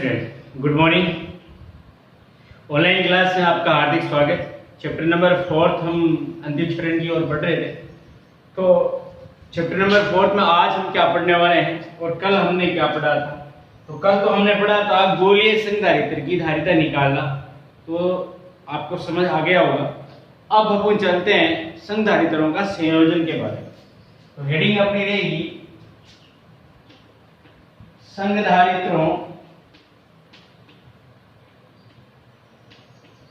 Student, good morning. Online class में आपका हार्दिक स्वागत। चैप्टर नंबर 4 हम अंतिम चरण की ओर बढ़ रहे थे। तो चैप्टर नंबर 4 में आज हम क्या पढ़ने वाले हैं और कल हमने क्या पढ़ा था। तो कल तो हमने पढ़ा था गोलीय संधारित्र की धारिता निकालना, तो आपको समझ आ गया होगा। अब अपन चलते हैं संधारित्रों का संयोजन के बारे में। तो हेडिंग अपनी रहेगी संधारित्रों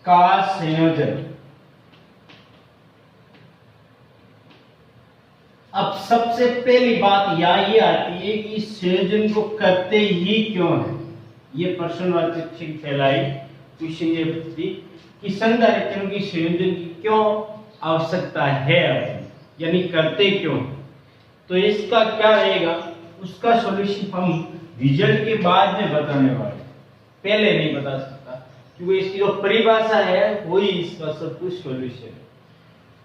का संयोजन। अब सबसे पहली बात यहाँ ये आती है कि संयोजन को करते ही क्यों है। ये प्रश्नवाचक फैलाई क्वेश्चन ये पूछती कि संधारित्रों की संयोजन की क्यों आवश्यकता है, यानी करते क्यों। तो इसका क्या रहेगा, उसका सॉल्यूशन हम रिजल्ट के बाद में बताने वाले, पहले नहीं बता सकता, क्योंकि इसकी जो परिभाषा है वही इसका सब कुछ सॉल्यूशन है।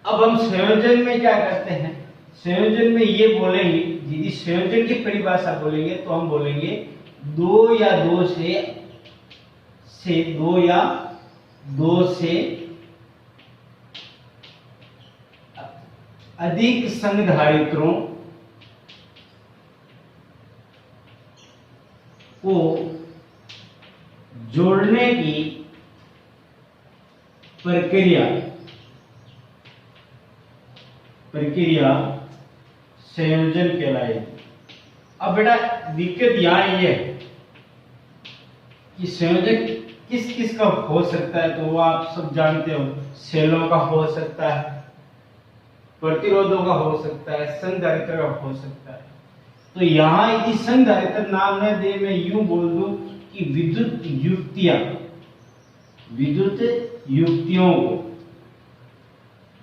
अब हम संयोजन में क्या करते हैं, संयोजन में ये बोलेंगे, यदि संयोजन की परिभाषा बोलेंगे तो हम बोलेंगे दो या दो से अधिक संधारित्रों को जोड़ने की प्रक्रिया संयोजन कहलाएगी। अब बेटा दिक्कत यहाँ ये है कि संयोजन किस किस का हो सकता है, तो वो आप सब जानते हो। सेलों का हो सकता है, प्रतिरोधों का हो सकता है, संधारित्र का हो सकता है। तो यहाँ यदि संधारित्र नाम न दे, मैं यूं बोल दूं कि विद्युत युक्तियों को,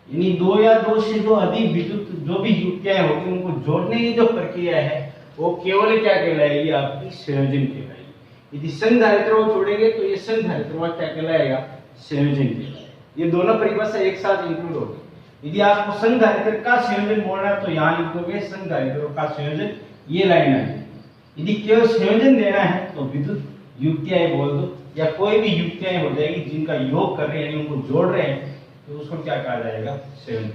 यानी दो या दो से दो अधिक विद्युत जो भी युक्तियां होती हैं उनको जोड़ने की जो प्रक्रिया है वो केवल क्या कहलाएगी, आपकी संयोजन कहलाएगी। यदि संधारित्रों को जोड़ेंगे तो ये संधारित्रों क्या कहलाएगा, संयोजन कहलाएगा। ये दोनों परिभाषा एक साथ इंक्लूड होगी। यदि आपको संधारित्र का संयोजन बोलना है तो यहाँ लिख दोगे संधारित्रों का संयोजन, ये लाइन है। यदि केवल संयोजन देना है तो विद्युत युक्तियां बोल दो, या कोई भी युक्तियां हो जाएगी जिनका योग कर रहे हैं, यानी उनको जोड़ रहे हैं, तो उसको क्या कहा जाएगा, संयोजन।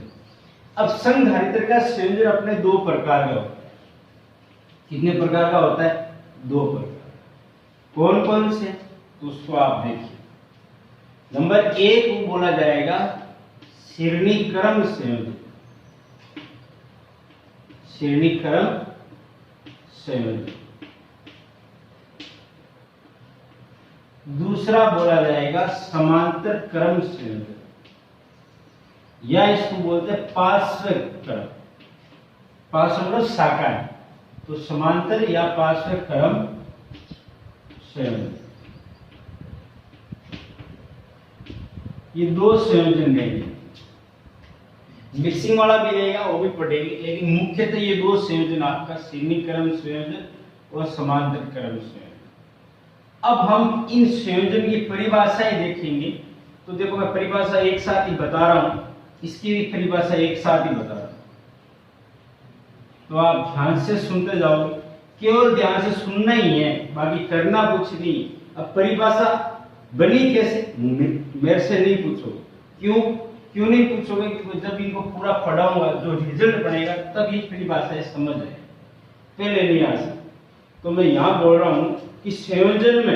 अब संधारित्र का संयोजन अपने दो प्रकार का होता है। कितने प्रकार का होता है, दो प्रकार। कौन कौन से, तो उसको आप देखिए। नंबर 1 को बोला जाएगा श्रेणीक्रम संयोजन। श्रेणीक्रम संयोजन। दूसरा बोला जाएगा समांतर क्रम संयोजन, या इसको बोलते हैं पार्श्व क्रम। पार्श्व मतलब शाखा है, तो समांतर या पार्श्व क्रम संयोजन। ये दो संयोजन रहेंगे। मिक्सिंग वाला भी रहेगा, वो भी पढ़ेंगे, लेकिन मुख्यतः ये दो संयोजन आपका श्रेणीक्रम संयोजन और समांतर क्रम संयोजन। अब हम इन संयोजन की परिभाषाएं देखेंगे। तो देखो मैं परिभाषा एक साथ ही बता रहा हूं, इसकी भी परिभाषा एक साथ ही बता रहा हूं, तो आप ध्यान से सुनते जाओ। केवल ध्यान से सुनना ही है, बाकी करना कुछ नहीं। अब परिभाषा बनी कैसे, मेरे से नहीं पूछोगे। क्यों नहीं पूछोगे, क्योंकि जब इनको पूरा पढ़ाऊंगा, जो रिजल्ट बनेगा तब ये परिभाषाएं समझ आए, पहले नहीं आ सकती। तो मैं यहां बोल रहा हूं कि संयोजन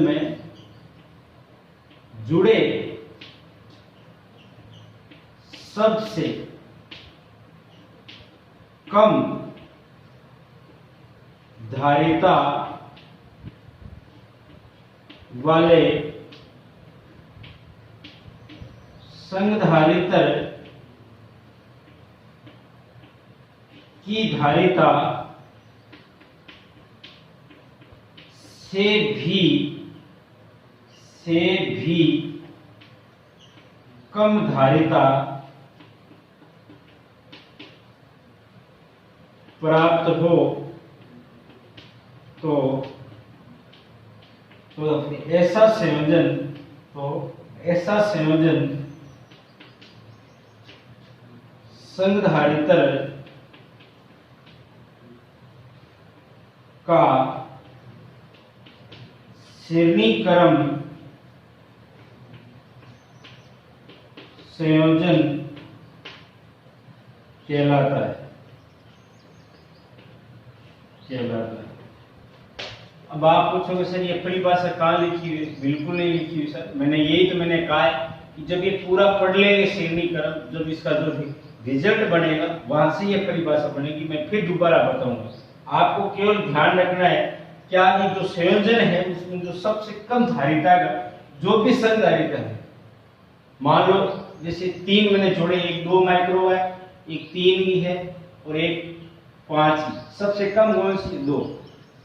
में जुड़े सबसे कम धारिता वाले संधारित्र की धारिता से भी कम धारिता प्राप्त हो तो ऐसा संयोजन संधारित्र का श्रेणीक्रम संयोजन कहलाता है। अब आप पूछोगे सर ये परिभाषा कहाँ लिखी हुई? बिल्कुल नहीं लिखी हुई सर, मैंने कहा है कि जब ये पूरा पढ़ लेंगे श्रेणीक्रम, जब इसका जो रिजल्ट बनेगा वहां से ये परिभाषा बनेगी, मैं फिर दोबारा बताऊंगा। आपको केवल ध्यान रखना है क्या ये जो संयोजन है उसमें जो सबसे कम धारिता का जो भी संधारिता है, मान लो जैसे 3 मैंने जोड़े, एक 2 माइक्रो है, एक 3 ही है और एक 5 ही, सबसे कम कौन सी? 2।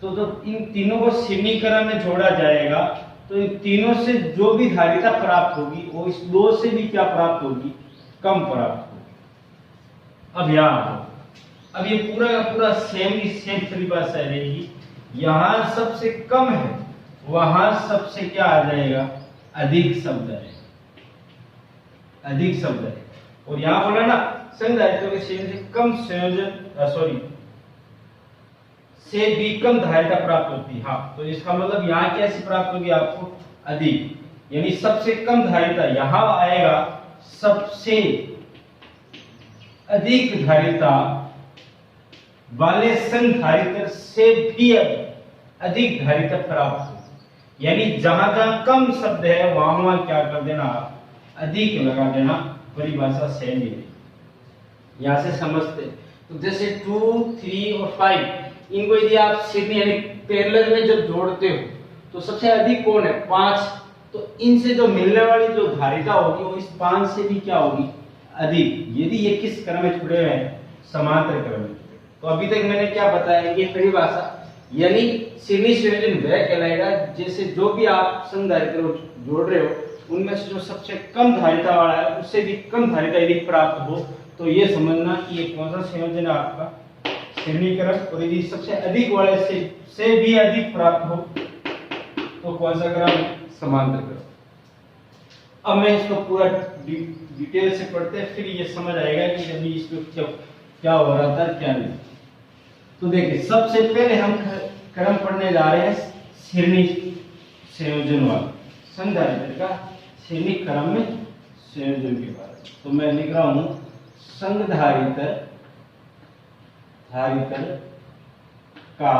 तो जब इन तीनों को श्रेणीक्रम में जोड़ा जाएगा तो इन तीनों से जो भी धारिता प्राप्त होगी वो इस 2 से भी क्या प्राप्त होगी? कम प्राप्त होगी। अब यहाँ अब ये पूरा का पूरा सेम परिभाषा रहेगी। यहाँ सबसे कम है, वहां सबसे क्या आ जाएगा? अधिक शब्द है, अधिक शब्द है। और यहाँ बोला ना संधारित्व के से कम संयोजन से भी कम धारिता प्राप्त होती है। हाँ, तो इसका मतलब यहाँ कैसे प्राप्त होगी आपको? अधिक, यानी सबसे कम धारिता यहाँ आएगा, सबसे अधिक धारिता वाले संधारित्र से भी अधिक धारिता प्राप्त होगी। यानी जहां जहां कम शब्द है वहां वहां क्या कर देना? आप अधिक लगा देना, परिभाषा सेम ही है। यहां से समझते, तो जैसे 2, 3 और 5 इनको यदि आप श्रेणी यानी पैरेलल में जब जोड़ते हो तो सबसे अधिक कौन है? 5। तो इनसे जो मिलने वाली जो धारिता होगी वो इस 5 से भी क्या होगी? अधिक, यदि ये किस क्रम में जुड़े हुए हैं? समांतर क्रम में। तो अभी तक मैंने क्या बताया? ये परिभाषा यानी श्रेणी संयोजन वह कहलाएगा जैसे जो भी आप संधारित्र जोड़ रहे हो उनमें से जो सबसे कम धारिता वाला है उससे भी कम धारिता यदि प्राप्त हो तो ये समझना कि ये कौन सा संयोजन है आपका? श्रेणीक्रम। और यदि सबसे अधिक वाले से भी अधिक प्राप्त हो तो कौन सा क्रम? समांतर क्रम। अब मैं इसको पूरा डिटेल से पढ़ते हैं, फिर ये समझ आएगा कि अभी इसमें क्या हो रहा था क्या नहीं। तो देखिए सबसे पहले हम क्रम पढ़ने जा रहे हैं श्रेणी संयोजन वाला, संधारित्र का श्रेणी क्रम में संयोजन के बारे में। तो मैं लिख रहा हूं संधारित्र का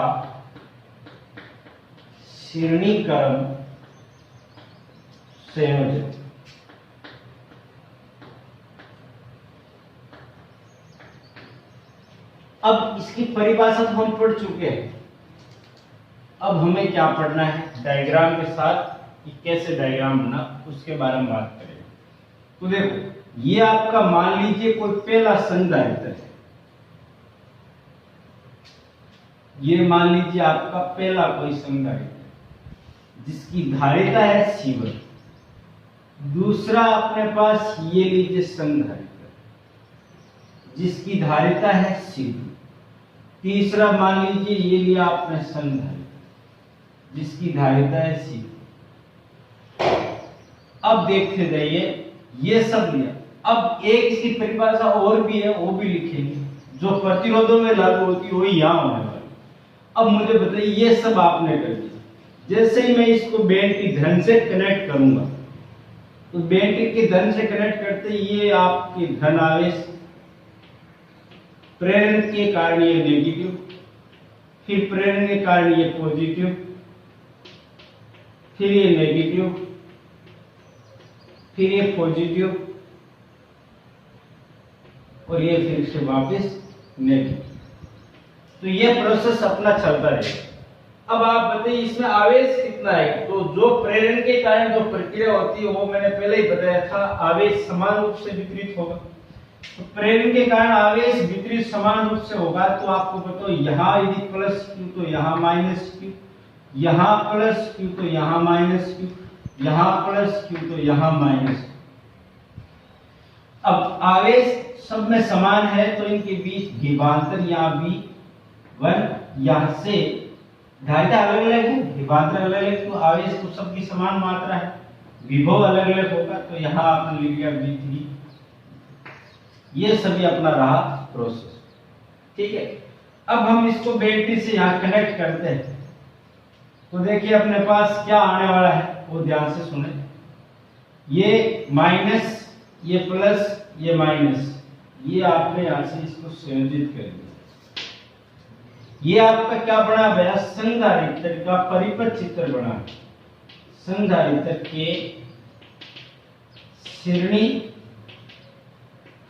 श्रेणी क्रम संयोजन। अब इसकी परिभाषा तो हम पढ़ चुके हैं, अब हमें क्या पढ़ना है? डायग्राम के साथ कि कैसे डायग्राम बना उसके बारे में बात करेंगे। तो देखो ये आपका मान लीजिए कोई पहला संधारित्र है, ये मान लीजिए आपका पहला कोई संधारित्र जिसकी धारिता है C1। दूसरा अपने पास ये लीजिए संधारित्र जिसकी धारिता है C2। तीसरा मान लीजिए ये लिया आपने संधारित्र जिसकी धारिता है C2। अब देखते जाइए ये सब लिया। अब एक इसकी परिभाषा और भी है, वो भी लिखेंगे, जो प्रतिरोधों में लागू होती है वही यहां होने वाली। अब मुझे बताइए ये सब आपने कर दिया। जैसे ही मैं इसको बैंड की धन से कनेक्ट करूंगा तो बैंड के धन से कनेक्ट करते ये आपके धन आवेश, प्रेरण के कारण ये नेगेटिव, फिर प्रेरण के कारण ये पॉजिटिव, फिर ये नेगेटिव, फिर ये पॉजिटिव और ये फिर से वापस नेगेटिव। तो ये प्रोसेस अपना चलता रहेगा। अब आप बताइए इसमें आवेश कितना है? तो जो प्रेरण के कारण जो प्रक्रिया होती है वो मैंने पहले ही बताया था, आवेश समान रूप से वितरित होगा। तो प्रेरण के कारण आवेश वितरित समान रूप से होगा। तो आपको बताओ यहाँ यदि प्लस Q तो यहाँ माइनस Q, यहाँ प्लस Q तो यहाँ माइनस Q, यहाँ प्लस Q तो यहाँ माइनस। अब आवेश सब में समान है तो इनके बीच विभवांतर यहाँ V1, यहाँ से धारिता अलग अलग है, विभवांतर अलग अलग, तो आवेश तो सबकी समान मात्रा है, विभव अलग अलग होगा। तो यहाँ आपने लिख लिया V3। ये सभी अपना रहा प्रोसेस, ठीक है। अब हम इसको बैटरी से यहाँ कनेक्ट करते हैं, तो देखिए अपने पास क्या आने वाला है वो ध्यान से सुने। ये माइनस, ये प्लस, ये माइनस, ये आपने यहाँ से इसको संयोजित कर दिया। ये आपका क्या बना भैया? संधारित्र का परिपथ चित्र बना। संधारित्र के श्रेणी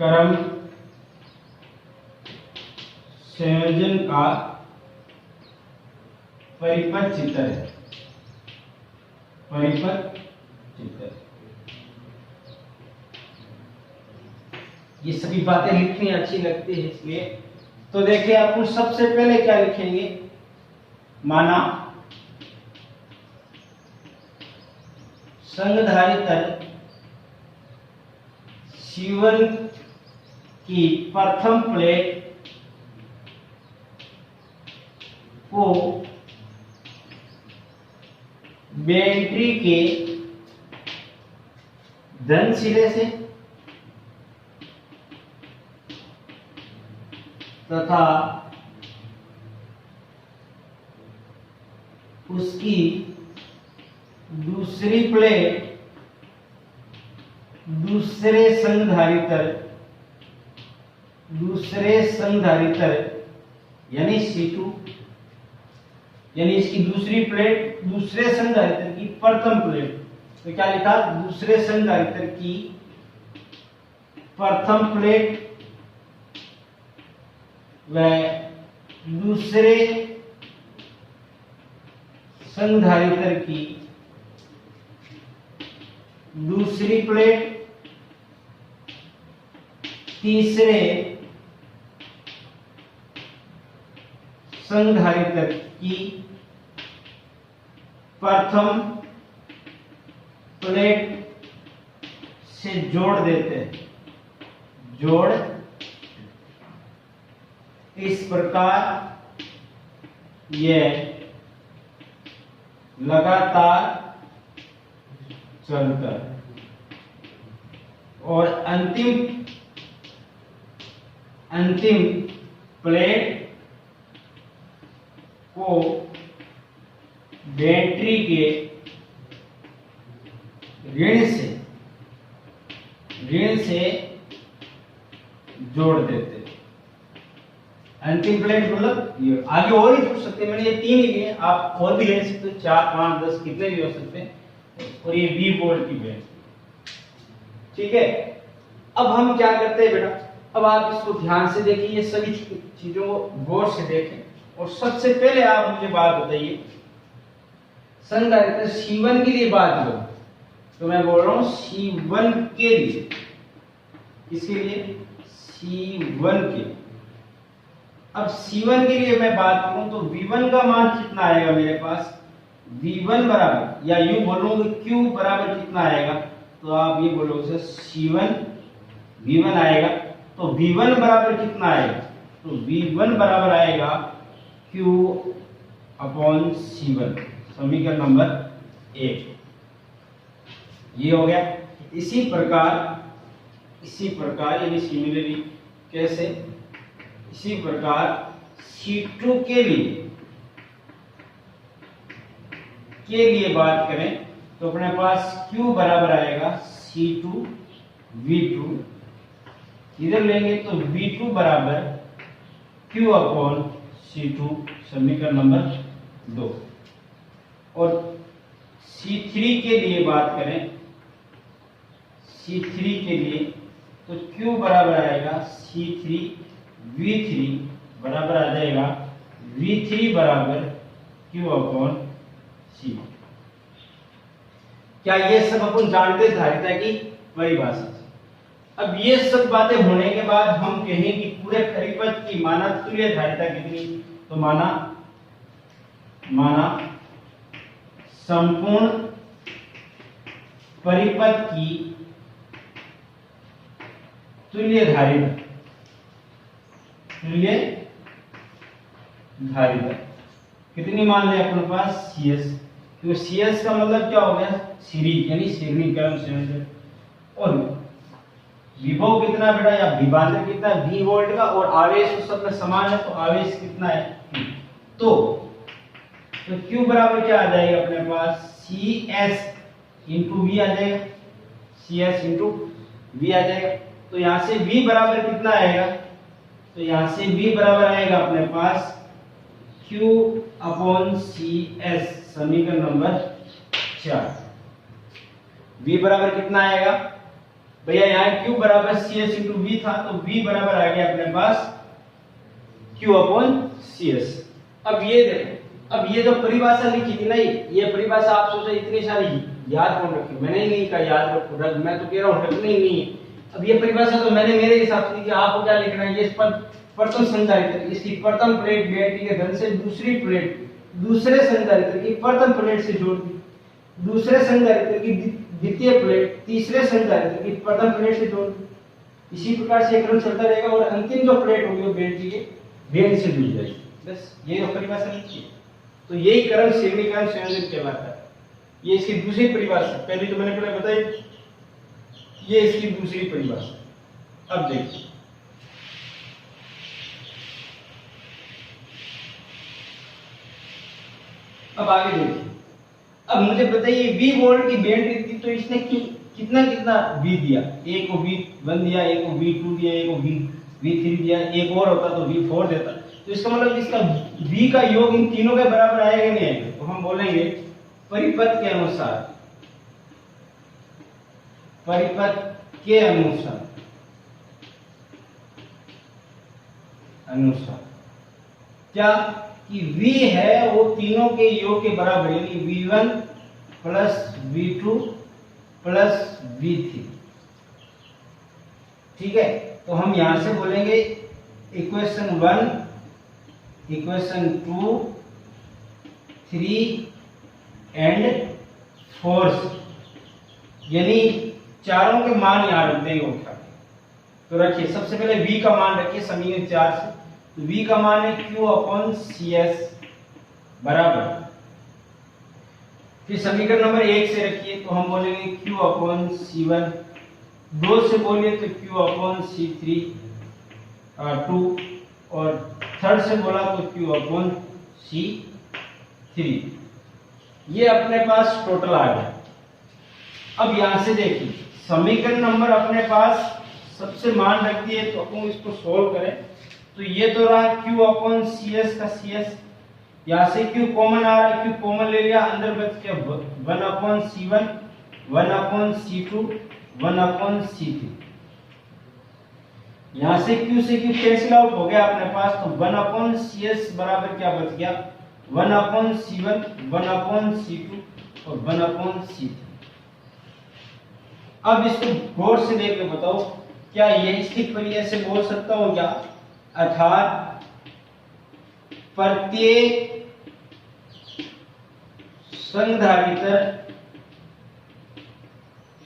क्रम संयोजन का परिपथ चित्र है। परिपथ चित्र, ये सभी बातें लिखनी अच्छी लगती है इसलिए। तो देखिए आप सबसे पहले क्या लिखेंगे? माना संधारित्र C1 की प्रथम प्लेट को बैटरी के धन सिरे से तथा उसकी दूसरी प्लेट दूसरे संधारित्र यानी C2, यानी इसकी दूसरी प्लेट दूसरे संधारित्र की प्रथम प्लेट, तो क्या लिखा? दूसरे संधारित्र की प्रथम प्लेट व दूसरे संधारित्र की दूसरी प्लेट तीसरे संधारित्र की प्रथम प्लेट से जोड़ देते हैं। जोड़, इस प्रकार यह लगातार चलता है और अंतिम प्लेट को बैटरी के ऋण से जोड़ देते हैं। अंतिम प्लेट मतलब ये आगे और ही पूछ सकते हैं, मैंने ये 3 ही लिए, आप और भी ले सकते हो, 4, 5, 10 कितने भी हो सकते हैं। और ये V बोल्ट की बैटरी, ठीक है। अब हम क्या करते हैं बेटा, अब आप इसको ध्यान से देखिए, ये सभी चीजों को गौर से देखें। और सबसे पहले आप मुझे बात बताइए, संधारित्र C1 के लिए बात करो तो मैं बोल रहा हूं C1 के लिए, किसके लिए? C1 के। अब C1 के लिए मैं बात करूं तो V1 का मान कितना आएगा मेरे पास? V1 बराबर, या यूं बोलूंगा Q बराबर कितना आएगा? तो आप ये बोलोगे C1 V1 आएगा, तो V1 बराबर कितना आएगा? तो V1 बराबर आएगा Q अपॉन C1, समीकरण नंबर 1। ये हो गया। इसी प्रकार यानी सिमिलरली कैसे? इसी प्रकार C2 के लिए बात करें तो अपने पास Q बराबर आएगा C2 V2, इधर लेंगे तो V2 बराबर Q अपॉन C2, समीकरण नंबर 2। और C3 के लिए बात करें, C3 के लिए तो Q बराबर आएगा C3 V3 बराबर आ जाएगा V3 बराबर Q अपॉन C। क्या ये सब अपन जानते धारिता की परिभाषा? अब ये सब बातें होने के बाद हम कहें कि पूरे परिपथ की माना तुल्य धारिता कितनी? तो माना संपूर्ण परिपथ की तुल्य धारिता कितनी मान ले अपने पास? CS, क्योंकि CS का मतलब क्या हो गया? सीरीज यानी श्रेणी क्रम संयोजन। और विभव कितना बेटा या विभाजन कितना है v वोल्ट का, और आवेश उस सब में समान है, तो आवेश कितना है q। तो q बराबर क्या आ जाएगा अपने पास cs इंटू v आ जाएगा, cs इंटू v आ जाएगा। तो यहां से v बराबर कितना आएगा, तो यहां से v बराबर आएगा अपने पास q अपॉन cs, समीकरण नंबर 4। v बराबर कितना आएगा भैया, यहाँ q बराबर cs इंटू v था, तो v बराबर आ गया अपने पास q अपॉन cs। अब ये देखो, अब ये जो परिभाषा लिखी थी ना, ये परिभाषा आप सोचो इतनी सारी याद कौन रखी, मैंने ही नहीं कहा याद रखो, मैं तो कह रहा हूँ रखनी ही नहीं है। अब ये परिभाषा तो मैंने मेरे हिसाब से लिखी, आपको क्या लिखना है, ये प्रथम संधारित्र, इसकी प्रथम प्लेट बैटरी के धन से दूसरी प्लेट दूसरे संधारित्र की प्रथम प्लेट से जोड़ दी, दूसरे संधारित्र की द्वितीय प्लेट तीसरे संधारित्र की प्रथम प्लेट से जोड़ दी। इसी प्रकार से क्रम चलता रहेगा और अंतिम जो प्लेट होगी वो बैटरी के बेल से जुड़ जाएगी। बस ये परिभाषा लिखी है। तो यही क्रम श्रेणीकरण संयोजन कहलाता है। ये इसकी दूसरी परिभाषा, पहले तो मैंने पहले बताई, ये इसकी दूसरी परिभाषा। अब देखिए, अब आगे देखिए, अब मुझे बताइए v वोल्ट की बैटरी थी, तो इसने कितना कितना v दिया, एक को v1 दिया, एक को v2 दिया, एक को v3 दिया, एक और होता तो v4 देता। तो इसका मतलब इसका v का योग इन तीनों के बराबर आएगा नहीं आएगा, तो हम बोलेंगे परिपथ के अनुसार, परिपथ के अनुसार क्या कि v है वो तीनों के योग के बराबर, यानी v1 plus v2 plus v3। ठीक है, तो हम यहां से बोलेंगे इक्वेशन 1, इक्वेशन 2, 3 एंड 4, यानी चारों के मान यहां रख देंगे उठा के। तो रखिए, सबसे पहले v का मान रखिए समीकरण 4 से, तो v का मान है q अपॉन cs बराबर, फिर समीकरण नंबर 1 से रखिए, तो हम बोलेंगे q अपॉन c1, 2 से बोलिए तो q अपॉन c3 2, और थर्ड से बोला तो q अपॉन c3। ये अपने पास टोटल आ गया। अब यहां से देखिए, समीकरण नंबर अपने पास सबसे मान रख दिए, तो अपन इसको सोल्व करें, तो ये तो रहा q अपॉन cs का cs, यहां से q कॉमन आ रहा है, q कॉमन ले लिया, अंदर बच गया 1 upon c1, 1 upon c2, 1 upon c3। यहां से q से q कैंसिल आउट हो गया अपने पास, तो 1 अपॉन cs बराबर क्या बच गया, 1 अपॉन c1, 1 अपॉन c2 और 1 अपॉन c3। अब इसको गौर से देख के बताओ, क्या ये स्थिति पर ऐसे बोल सकता हूं क्या, अर्थात प्रत्येक संधारित्र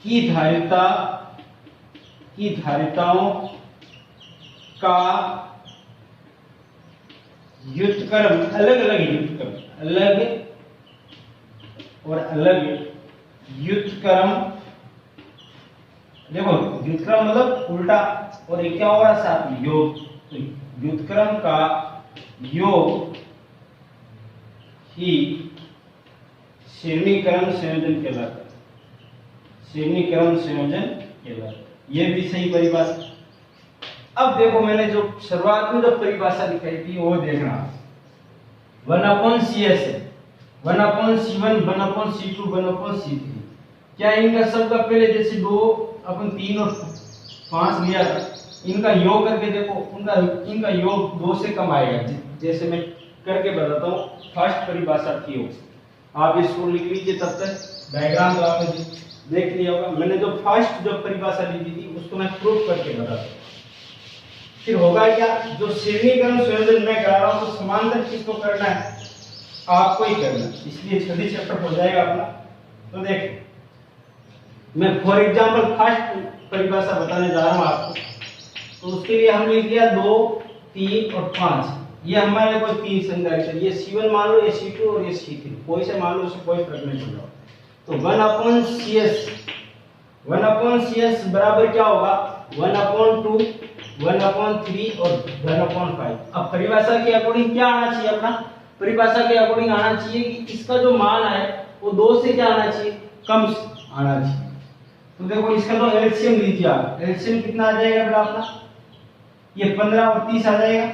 की धारिताओं का व्युत्क्रम, अलग अलग व्युत्क्रम, अलग और अलग व्युत्क्रम, देखो व्युत्क्रम मतलब उल्टा, और एक क्या हो रहा साथ में योग, तो व्युत्क्रम का योग ही श्रेणीकरण संयोजन कहलाता है, श्रेणीकरण संयोजन कहलाता है। ये भी सही परिभाषा। अब देखो, मैंने जो शुरुआत में जो परिभाषा दिखाई थी वो देखना, 1 अपॉन cs है, 1 upon c1, 1 upon c2, 1 upon c3। क्या इनका सबका पहले जैसे 2 अपन 3 और 5 लिया था, इनका योग करके देखो, इनका योग 2 से कम आएगा, जैसे मैं करके बताता हूँ। फर्स्ट परिभाषा थी वो, आप इसको लिख लीजिए, तब तक डायग्राम तो आपने देख लिया होगा। मैंने जो फर्स्ट जो परिभाषा लिखी थी उसको मैं प्रूफ करके बताता हूँ। फिर होगा क्या, जो श्रेणीकरण संयोजन मैं करा रहा हूँ, तो समांतर किसको करना है, आपको ही करना है, इसलिए जल्दी चैप्टर हो जाएगा अपना। तो देख, मैं फॉर एग्जांपल फर्स्ट परिभाषा बताने जा रहा हूँ आपको, तो उसके लिए हम लिख लिया 2, 3 और 5। ये हमारे कोई 3 संधारित्र, ये c1 मान लो, ये c2 और ये c3, कोई से मान लो, उससे कोई फर्क नहीं पड़ रहा। तो 1 अपॉन cs, 1 अपॉन cs बराबर क्या होगा, 1/2, 1/3 और 1/5। अब परिभाषा के अकॉर्डिंग क्या आना चाहिए अपना, परिभाषा के अकॉर्डिंग आना चाहिए कि इसका जो मान है वो 2 से क्या आना चाहिए, कम आना चाहिए। तो देखो इसका तो एलसीएम लीजिए आप, एलसीएम कितना आ जाएगा बेटा अपना, ये 15 और 30 आ जाएगा।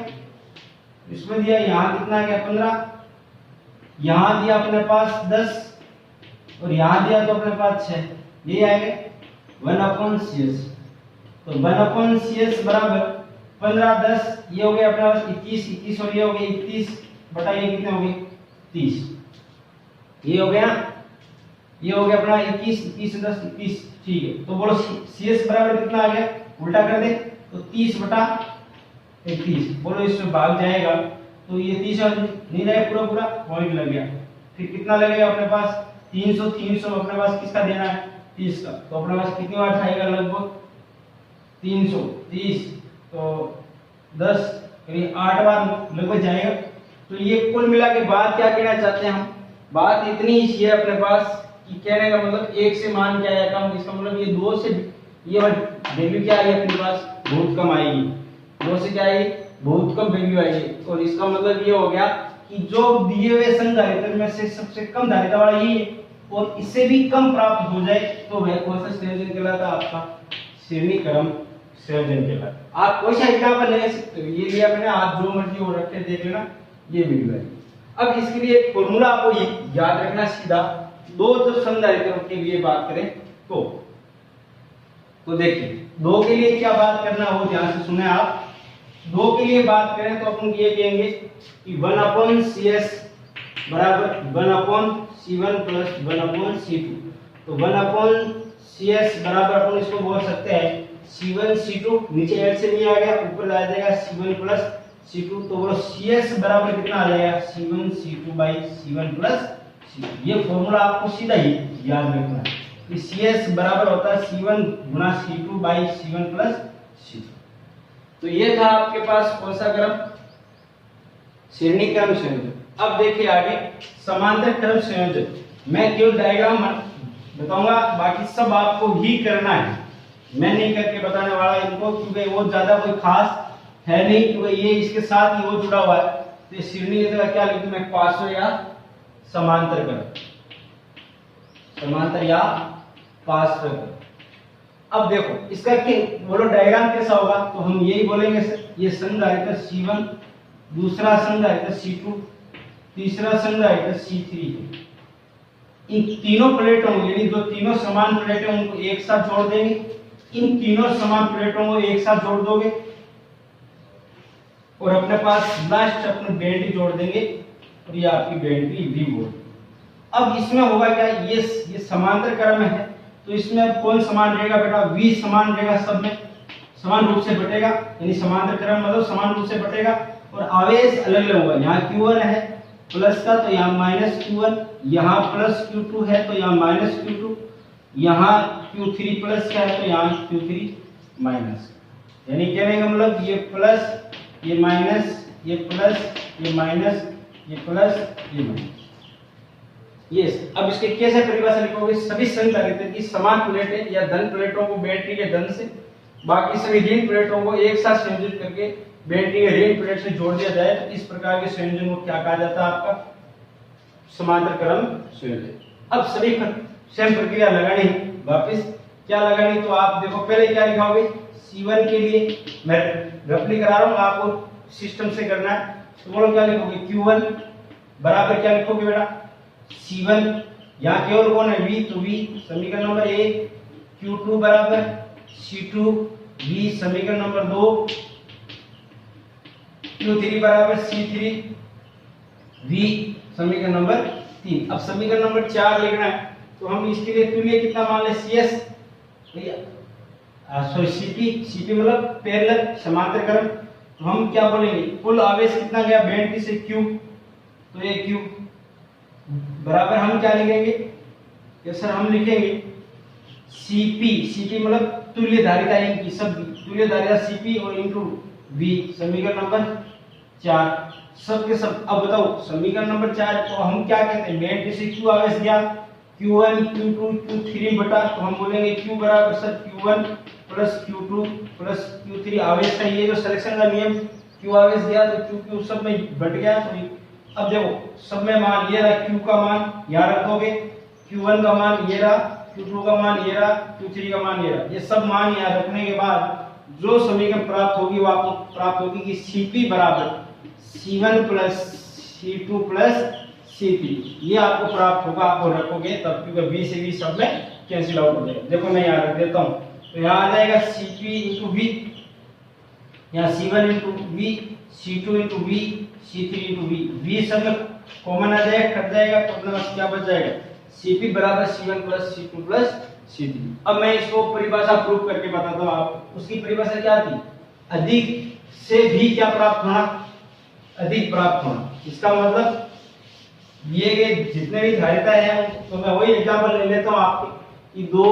इसमें दिया यहाँ कितना आ गया 15, यहाँ दिया अपने पास 10 और यहाँ दिया तो अपने पास 6, ये आएगा 1/CS। तो 1/CS बराबर 15 10, ये हो गया अपने पास 21, 21 और ये हो गया 31 बटा ये कितने हो गए 30, ये हो गया अपना 21, 21 10 31, ठीक है। तो बोलो CS बराबर कितना आ गया, उल्टा कर दे तो 30 बटा 31, बोलो इसमें भाग जाएगा तो ये 30 नहीं जाएगा, पूरा पूरा पॉइंट लग गया। फिर कितना लगेगा अपने पास 300, 300 अपने पास किसका देना है 30 का, तो अपने पास कितनी बार आएगा लगभग 330, तो 10 करीब 8 बार लगभग जाएगा। तो ये कुल मिला के बात क्या कहना चाहते हैं हम, बात इतनी ही है अपने पास कि कहने का मतलब 1 से मान क्या आया कम, इसका मतलब ये 2 से ये वैल्यू क्या आएगी अपने पास बहुत कम आएगी, 2 से क्या आएगी बहुत कम वैल्यू आएगी। और इसका मतलब ये हो गया कि जो दिए हुए संधारित्र में से सबसे कम धारिता वाला ये है और इससे भी कम प्राप्त हो जाए तो वह कौन सा संयोजन कहलाता है, आपका श्रेणी क्रम संयोजन कहलाता। आप कोई सा एग्जांपल ले सकते हो, ये लिया मैंने, आप जो मर्जी वो रख के देख लेना, ये वीडियो है। अब इसके लिए एक फॉर्मूला आपको ये याद रखना सीधा, दो जब संधारित्रों के लिए बात करें तो देखिए दो के लिए क्या बात करना हो ध्यान से सुने आप। दो के लिए बात करें तो अपन ये कहेंगे कि 1/CS बराबर 1/C1 प्लस 1/C2। तो 1/CS बराबर अपन इसको बोल सकते हैं C1 C2, नीचे L से नहीं आ गया, ऊपर आ जाएगा C1 प्लस C2। तो वो CS बराबर कितना आ जाएगा C1 C2 by C1 plus C2। ये फॉर्मूला आपको सीधा ही याद रखना है कि CS बराबर होता है C1 Guna C2 by C1 plus C2। तो ये था आपके पास कौन सा क्रम, श्रेणी क्रम संयोजन। अब देखिए आगे समांतर क्रम संयोजन, मैं केवल डायग्राम बताऊंगा, बाकी सब आपको ही करना है, मैं नहीं करके बताने वाला इनको, क्योंकि वो ज्यादा कोई खास है नहीं, क्योंकि ये इसके साथ ही वो जुड़ा हुआ है। तो श्रेणी का क्या लिखूं मैं, पार्श्व या समांतर क्रम, समांतर या पार्श्व क्रम। अब देखो इसका बोलो डायग्राम कैसा होगा, तो हम यही बोलेंगे ये संधारित्र C1, दूसरा संधारित्र C2, तीसरा संधारित्र C3। इन तीनों प्लेटों यानी जो तीनों समान प्लेटें उनको एक साथ जोड़ देंगे, इन तीनों समान प्लेटों को एक साथ जोड़ दोगे और अपने पास लास्ट अपने बेंडी जोड़ देंगे और ये आपकी बेंडी V बोल। अब इसमें होगा क्या, ये समांतर क्रम है तो इसमें कौन समान रहेगा बेटा, V समान रहेगा, सब में समान रूप से बटेगा, यानी समांतर क्रम मतलब समान रूप से बटेगा। और आवेश अलग अलग होगा, यहाँ Q1 है प्लस का तो यहाँ माइनस Q1, यहाँ प्लस Q2 है तो यहाँ माइनस Q2, यहाँ Q3 प्लस का है तो यहाँ Q3 माइनस। यानी कहने का मतलब ये प्लस ये माइनस ये प्लस ये माइनस ये प्लस ये माइनस। यस, अब इसके कैसे परिभाषा लिखोगे, सभी संधारित्र की समान प्लेटें या धन प्लेटों को बैटरी के धन से बाकी सभी ऋण प्लेटों को एक साथ संयोजित करके बैटरी के ऋण प्लेट से जोड़ दिया जाए तो इस प्रकार के संयोजन को क्या कहा जाता है, आपका समांतर क्रम संयोजन। अब सभी सेम प्रक्रिया लगानी वापस क्या लगानी, तो आप देखो पहले क्या लिखाओगे, C1 के लिए मैं रफली करा रहा हूँ, आपको सिस्टम से करना है। तो बोलो क्या लिखोगे, Q1 बराबर क्या लिखोगे बेटा C1, यहाँ केवल कौन है V, तो V समीकरण नंबर 1, Q2 बराबर C2 V समीकरण नंबर 2, Q3 बराबर C3 V समीकरण नंबर 3। अब समीकरण नंबर 4 लिखना है तो हम इसके लिए तुल्य कितना मान ले CS, सॉरी CP मतलब पैरेलल समांतर क्रम। तो हम क्या बोलेंगे, कुल आवेश कितना गया बैटरी से Q, तो ये Q बराबर हम क्या लिखेंगे, ये सर हम लिखेंगे CP मतलब तुल्य धारिता इनकी सब तुल्य धारिता CP और इनटू V समीकरण नंबर 4 सब के सब। अब बताओ समीकरण नंबर 4 तो हम क्या कहते हैं, बैटरी से Q आवेश गया Q1 Q2 Q3 बटा, तो हम बोलेंगे Q बराबर sir Q1 plus Q2 plus Q3 आवेश का ये जो सिलेक्शन का नियम Q आवेश दिया तो Q सब में बट गया। तो अब देखो सब में मान ये रहा, Q का मान यहाँ रख दोगे, Q1 का मान ये रहा, Q2 का मान ये रहा, Q3 का मान ये रहा। ये सब मान यहाँ रखने के बाद जो समीकरण प्राप्त होगी वो आपको प्राप्त होगी कि Cp बराबर C1 plus C2 plus Cp, ये आपको प्राप्त होगा। आपको रखोगे तब क्योंकि V से V सब में कैंसिल आउट हो जाएगा। देखो मैं यहाँ रख देता हूँ, तो यहाँ आ जाएगा Cp इंटू V, यहाँ C1 into V, C2 into V, C3 into V। V सब में कॉमन आ जाएगा, कट जाएगा, तो अपने पास क्या बच जाएगा Cp बराबर C1 plus C2 plus C3। अब मैं इसको परिभाषा प्रूव करके बताता हूँ आपको। उसकी परिभाषा क्या थी, अधिक से भी क्या प्राप्त होना, अधिक प्राप्त होना। इसका मतलब दिए गए जितने भी धारिता है, तो मैं वही एग्जांपल ले लेता हूँ आपके कि 2,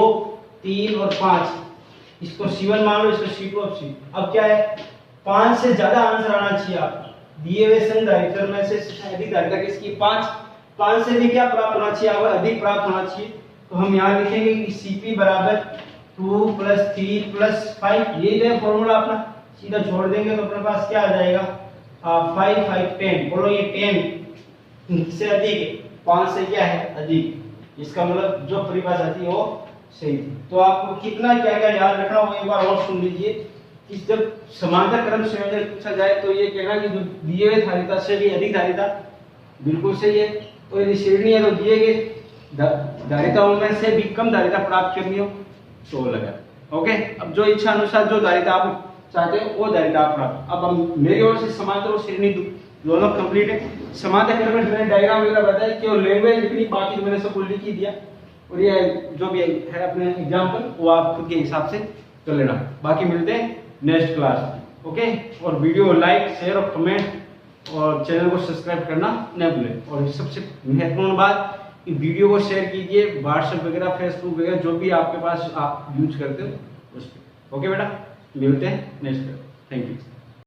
3 और 5, इसको C1 मान लो, इसको C2, अब क्या है 5 से ज्यादा आंसर आना चाहिए आपको। दिए हुए संधारित्र में से अधिक धारिता किसकी 5 से भी क्या प्राप्त होना चाहिए, आपको अधिक प्राप्त होना चाहिए। तो हम यहाँ लिखेंगे कि Cp बराबर 2 प्लस 3 प्लस 5, ये जो फॉर्मूला अपना सीधा छोड़ देंगे तो अपने पास क्या आ जाएगा 5 5 10। बोलो ये 10 से अधिक, 5 से क्या है अधिक, इसका मतलब जो परिभाषा थी वो सही थी। तो आपको कितना क्या क्या याद रखना वो एक बार और सुन लीजिए कि जब समांतर क्रम संयोजन पूछा जाए तो ये कहना कि जो दिए हुए धारिता से भी अधिक धारिता, बिल्कुल सही है। तो यदि श्रेणी है तो दिए गए धारिताओं में से भी कम धारिता प्राप्त करनी हो तो लगा। ओके, अब जो इच्छा अनुसार जो धारिता आप चाहते हो वो धारिता आप प्राप्त। अब हम मेरी ओर से समांतर और श्रेणी दोनों कंप्लीट है। समांतर क्रम में मैंने डायग्राम वगैरह बताया कि लैंग्वेज लिखनी, बाकी तो मैंने सब लिख ही दिया। और ये जो भी है अपने एग्जाम्पल वो आप खुद के हिसाब से कर लेना। बाकी मिलते हैं नेक्स्ट क्लास में। ओके, और वीडियो लाइक शेयर और कमेंट और चैनल को सब्सक्राइब करना न भूलें। और सबसे महत्वपूर्ण बात, वीडियो को शेयर कीजिए व्हाट्सएप वगैरह फेसबुक वगैरह जो भी आपके पास आप यूज करते हो उस पर। ओके बेटा, मिलते हैं नेक्स्ट। Thank you.